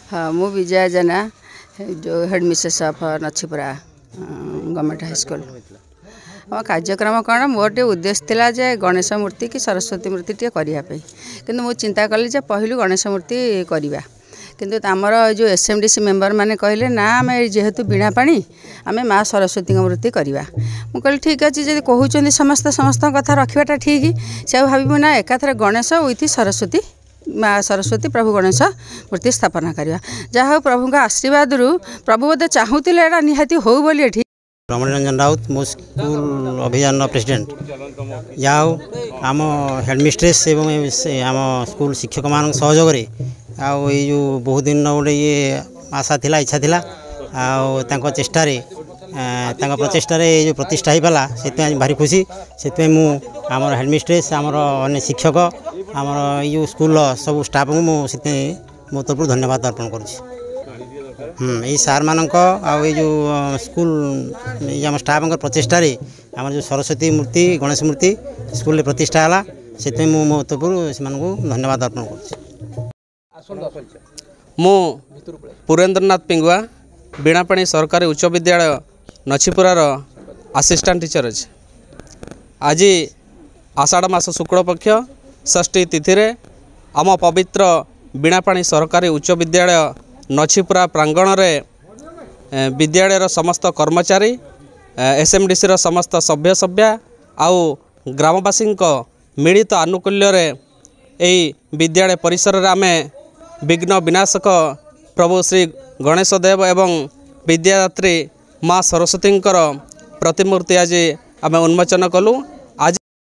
हाँ मु विजया जेना जो headmistress of Nachhipura government high school. आम कार्यक्रम कौन मोर टे उद्देश्य थिला जे गणेश मूर्ति कि सरस्वती मूर्ति टे करने किंतु मु चिंता कली जे पहलू गणेश मूर्ति करवा किंतु आमर जो एसएमडीसी मेंबर माने कहले ना आम जेहेतु बीणा पानी आम माँ सरस्वती मूर्ति करवा मु कहली ठीक अच्छे जब कहते समस्त कथा रखाटा ठीक से भाव ना एकाथरे गणेश विथ सरस्वती माँ सरस्वती प्रभु गणेश मूर्ति स्थापना करवा जहाँ प्रभु का आशीर्वाद प्रभु बोधे चाहूले एटा निहाती हो बोली रमणी रंजन राउत मो स्कूल अभियान प्रेसिडेंट जाओ आम हेडमिस्ट्रेस एवं आम स्कूल शिक्षक मान सहयोग आउ जो बहुत दिन गोटे ये आशा थिला इच्छा थिला आउ चेष्टार प्रचेष्टार जो प्रतिष्ठा हो पाला से भारी खुशी से मु आमर हेडमिस्ट्रेस आमर अन्य शिक्षक आमर ये स्कूल सब स्टाफ को मुझे मो तरफ धन्यवाद अर्पण करुँच सार मानक आउ जो स्कूल आम स्टाफ प्रचेष्टार आम जो सरस्वती मूर्ति गणेश मूर्ति स्कूल प्रतिष्ठा है से मो तरफ से धन्यवाद अर्पण करुँच। मु पुरेन्द्रनाथ पिंगुआ बीणापाणी सरकारी उच्च विद्यालय नछीपुरार असिस्टेंट टीचर अच्छे। आज आषाढ़ मास शुक्ल पक्ष षष्ठी तिथि रे आम पवित्र बीणापाणी सरकारी उच्च विद्यालय नछीपुरा प्रांगण रे विद्यालयर समस्त कर्मचारी एसएमडीसी रो समस्त सभ्य सभ्या आउ ग्रामवासी मिलित आनुकूल्य रे एई विद्यालय परिसर रे आमे विघ्न विनाशक प्रभु श्री गणेश देव एवं विद्यादात्री माँ सरस्वती प्रतिमूर्ति आज आम उन्मोचन कलु। आज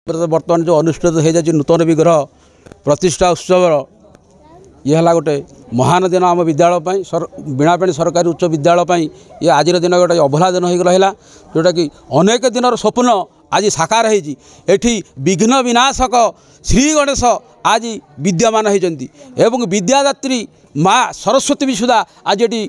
बर्तमान जो अनुष्ठित हो जाए नूतन विग्रह प्रतिष्ठा उत्सव ये है गोटे महान दिन आम विद्यालय बीणापाणी सरकारी उच्च विद्यालय ये आज दिन गोटे अभला दिन हो रहा जोटा कि अनेक दिन स्वप्न आज साकार होती विघ्न विनाशक श्री गणेश आज विद्यमान होती एवं विद्यादात्री माँ सरस्वती भी सुधा आज ये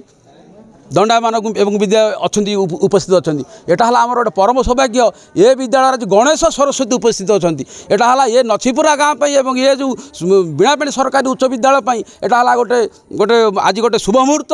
दंडा मान विद्या अच्छा उपस्थित अच्छा यहाँ आम गोटे परम सौभाग्य ये विद्यालय गणेश सरस्वती उपस्थित अच्छा यहाँ ये नछीपुरा गाँव ये जो बीणापाणी सरकारी उच्च विद्यालय यहाँ गोटे गोटे आज गोटे शुभ मुहूर्त।